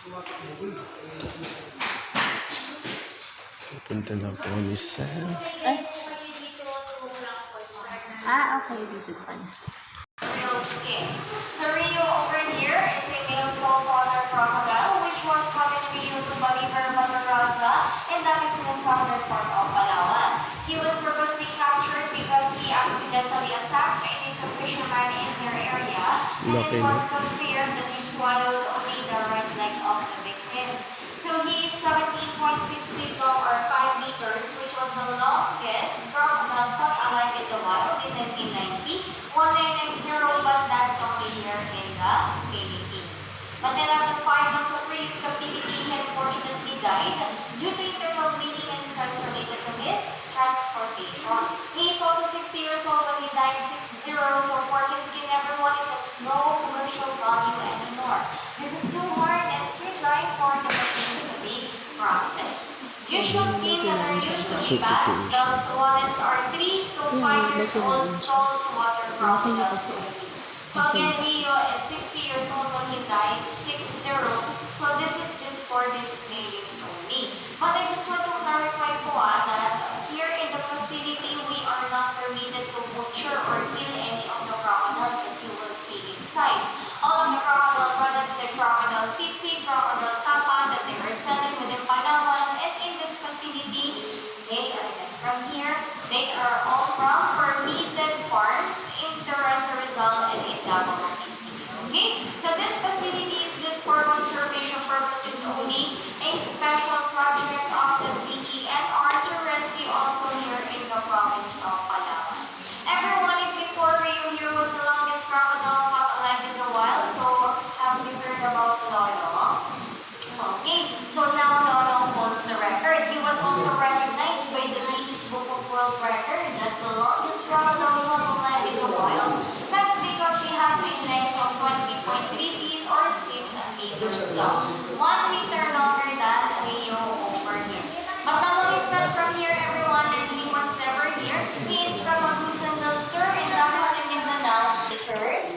Punta na po ni Sam. Ay. Okay. Dito pa na. Real skin. So Rio over here is a male saltwater crocodile which was published video to Bolivar Mataraza and that is in the southern part of Palawan. He was purposely captured because he accidentally attacked a native fisherman in their area and it was confirmed that he swallowed only the right leg of the victim. So he is 17.6 feet long or 5 meters, which was the longest crocodile caught alive in the wild in 1990, 1990, but that's only here in the Philippines. But then after 5 months of previous captivity, he unfortunately died due to internal bleeding and stress related to his transportation. He is also 60 years old when he died 60, so for his skin, everyone, it has no commercial value anymore. This is too hard and too dry for the machines to be processed. Usual skin that are used to be baths, those ones are 3 to 5 years old saltwater crocodiles. So again, Rio is 60 years old when he died, 60. So this is just for display use only. But I just want to clarify po that here in the facility, we are not permitted to butcher or kill any of the crocodiles that you will see inside. All of the crocodile products, the crocodile sisig, crocodile tapa that they are selling within Palawan, and in this facility, they are from here. They are all from permitted farms in Teresa Rizal and in Davao City. Okay, so this facility is just for conservation purposes only. A special project of the DENR to rescue also here in the province of Palawan. Everyone, if before Rio here was the longest crocodile caught alive in the wild, so have you heard about Lolo? Okay, so now Lolo holds the record. He was also recognized by the Guinness Book of World Records as the longest crocodile caught alive in the wild. That's because he has a length of 20.3 feet or 6 meters long. 1 meter longer than Rio over here. But Lolo is not from here, everyone, and he was never here. He is from Agusan del Sur and that is in Mindanao.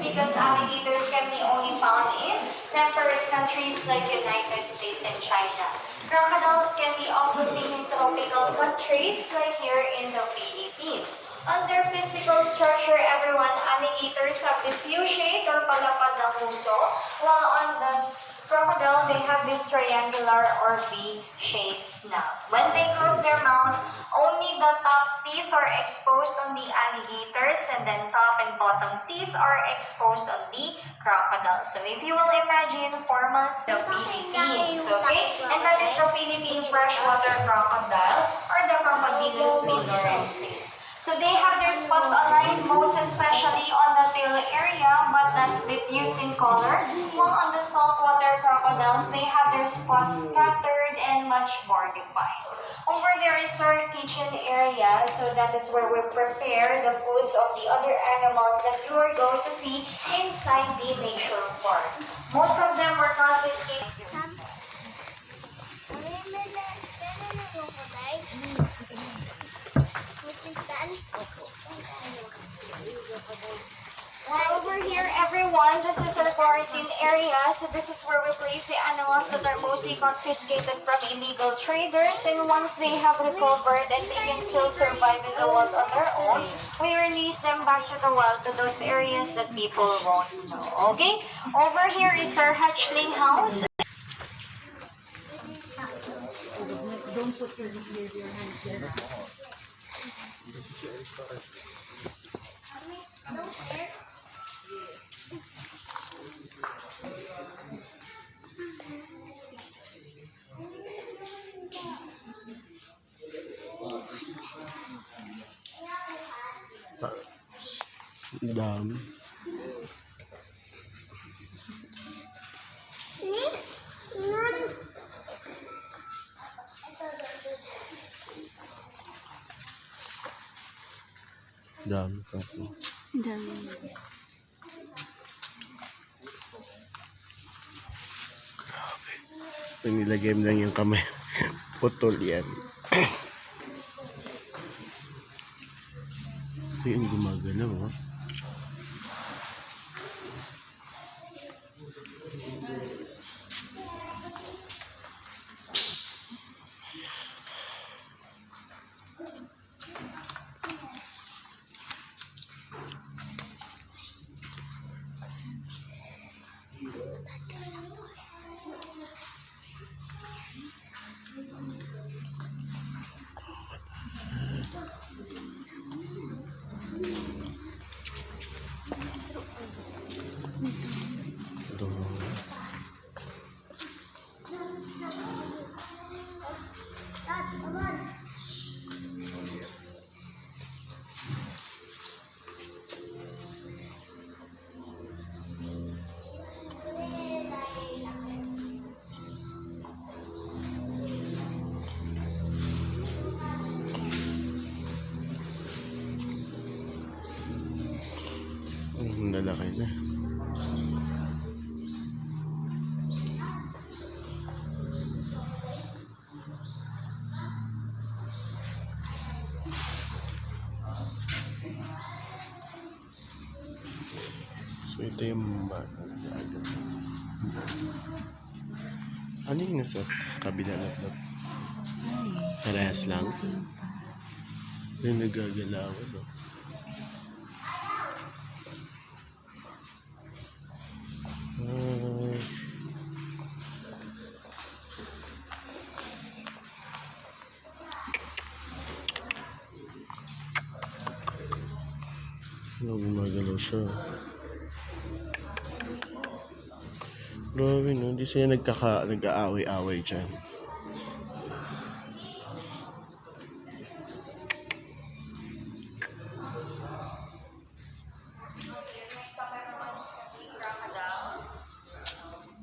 Because alligators can be only found in temperate countries like United States and China. Crocodiles can be also seen in tropical countries like here in the Philippines. On their physical structure, everyone, alligators have this U-shape or palapad na puso, while on the crocodile, they have this triangular or V-shaped snout. When they close their mouth, only the top teeth are exposed on the alligators and then top and bottom teeth are exposed on the crocodile. So if you will imagine, 4 months the Philippines, okay? And that is the Philippine freshwater crocodile or the Crocodilus minorensis. So they have their spots aligned most especially on the tail area, but that's diffused in color. While on the saltwater crocodiles, they have their spots scattered and much more defined. Over there is our kitchen area, so that is where we prepare the foods of the other animals that you are going to see inside the nature park. Most of them were confiscated. Over here, everyone, this is our quarantine area. So this is where we place the animals that are mostly confiscated from illegal traders. And once they have recovered and they can still survive in the wild on their own, we release them back to the wild, to those areas that people won't know. Okay? Over here is our hatchling house. Don't put your hands there. Dami. Dami pa po. Dami. Grabe. Pag nilagay mo lang yung kamay, putol yan. Ito yung gumagalaw, oh. malalaki na. So ito yung bata. Ano yung nasa kabila na ito? Parehas lang? Yung nagagalawan, no? Ay. Gumagalaw siya. Grabe, no? Hindi sila nag-aaway-away dyan. Next up, everyone, is the big crocodiles.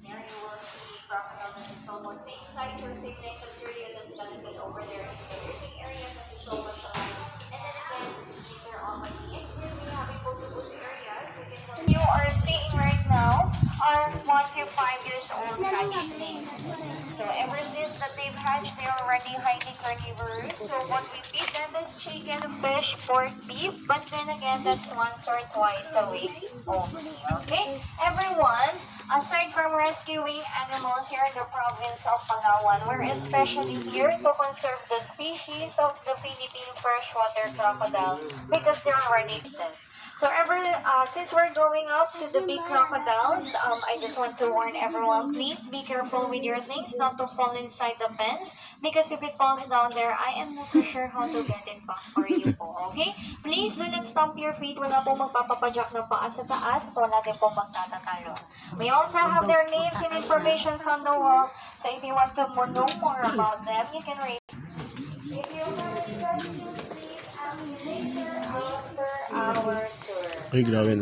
There you will see crocodile that is almost same size or same length as Rio, the skeleton over there in the living area that is so much alike. And then again, later on by the exit, we have a photo area. So you are seeing right now are 1 to 5 years old hatchlings. So ever since that they've hatched, they're already highly carnivorous. So what we feed them is chicken, fish, pork, beef. But then again, that's once or twice a week only. Okay? Everyone, aside from rescuing animals here in the province of Palawan, we're especially here to conserve the species of the Philippine freshwater crocodile because they're already dead. So since we're going up to the big crocodiles, I just want to warn everyone, please be careful with your things not to fall inside the fence because if it falls down there, I am not so sure how to get it back for you po, okay? Please do not stomp your feet. Wala po magpapapadyak ng paa sa taas at wala din po magtatatalo. We also have their names and information on the wall, so if you want to know more about them, you can read. If you have any questions, please ask me later after our tour. Ay, grabe,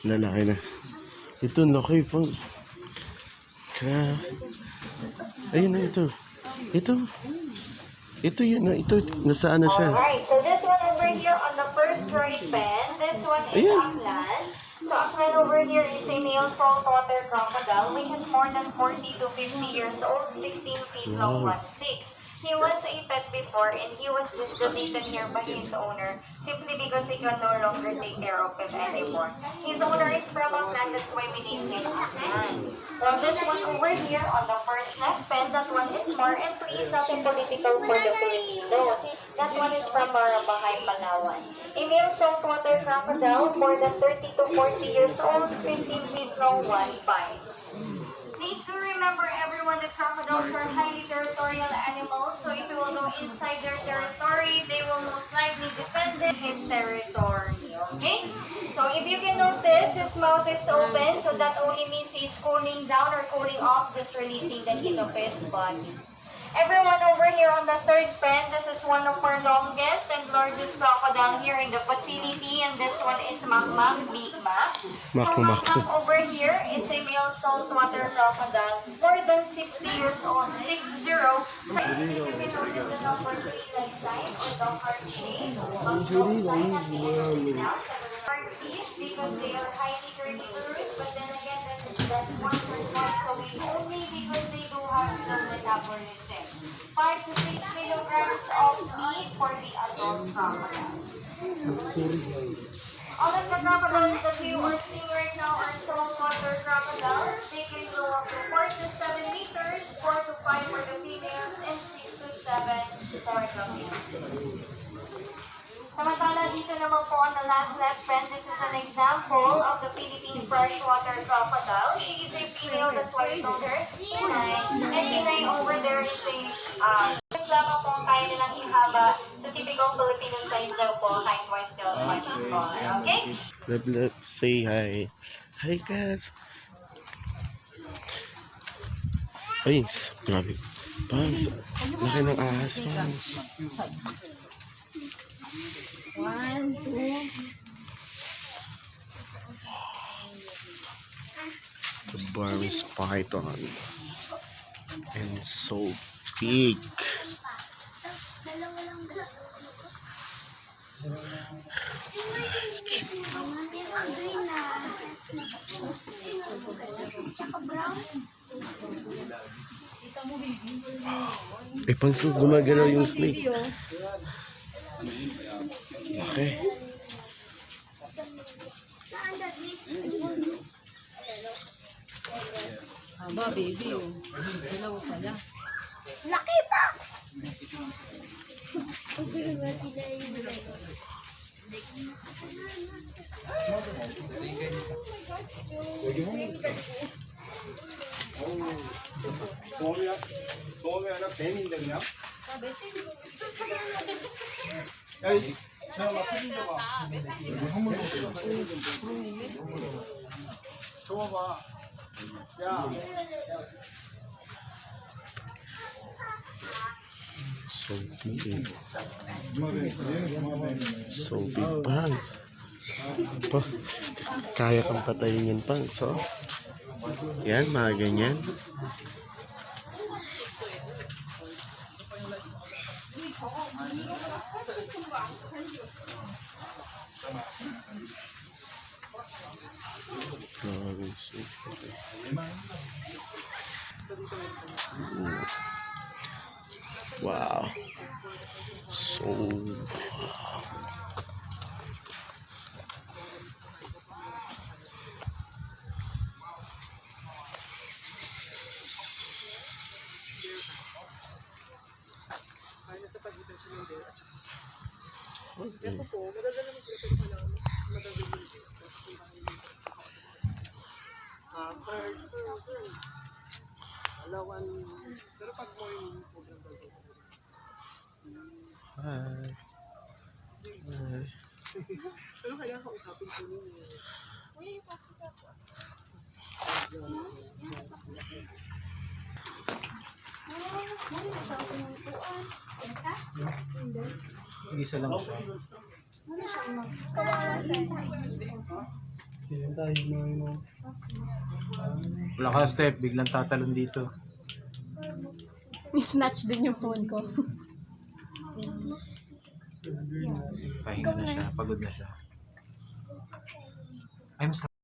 lalaki na. Ito, laki pang. Grabe. Ayun na, ito. Ito yun na, ito. Nasaan na siya? Alright, so this one over here on the first right pen, this one is Aklan. So Aklan over here is a male saltwater crocodile which is more than 40 to 50 years old, 16 feet long, 1'6". He was a pet before and he was just donated here by his owner simply because he can no longer take care of him anymore. His owner is from Aklan, that's why we named him Aklan. Well, this one over here on the first left pen, that one is Mar, and please nothing political for the Filipinos. That one is from Marabahay, Palawan. A male saltwater crocodile, more than 30 to 40 years old, 15 feet long, 1'5". Please do remember everyone that crocodiles are highly territorial animals, so if you will go inside their territory, they will most likely defend his territory, okay? So if you can notice, his mouth is open, so that only means he's cooling down or cooling off, just releasing the heat of his body. Everyone over here on the third pen, this is one of our longest and largest crocodile here in the facility, and this one is Makmak, Big Mac. So Makmak over here is a male saltwater crocodile, more than 60 years old, 60. So if you can notice the number 3 leg side or the heart shape on both sides at the end of his snout, heart teeth because they are highly carnivorous, but then again, that's once or twice a week only because they do have slow metabolism. 5 to 6 kilograms of meat for the adult crocodiles. All of the crocodiles that you are seeing right now are saltwater crocodiles. They can go up to 4 to 7 meters, 4 to 5 for the females, and 6 to 7 for the males. Samantala, dito naman po on the last left pen, this is an example of the Philippine freshwater crocodile. She is a female, that's why we told her Pinay. And Pinay over there is a, just lamang po ang kaya nilang ihaba. So typical Filipino size daw po, height-wise still much smaller, okay? Let's say hi. Hi, guys. Ay, grabe. Pangs, laki ng ahas, Pangs. 1, 2. The Burmese python. And it's so big. Eh, pang gumagalaw yung snake. Okay. Aba, baby, oh. Dalawa pala. Laki pa! Pagpili ba sila yung 도움이 아니라 뱀인데 그냥? 야, 이 사람아 사진 줘봐. 줘봐. 야. So big. So big, Pangs. Pa, kaya kang patayin yan, Pangs. So, yan, mga ganyan. Wow. So Hi. Hi. Isa lang siya. Wala ka step, biglang tatalon dito. Snatch din yung phone ko. Pahinga na siya, pagod na siya.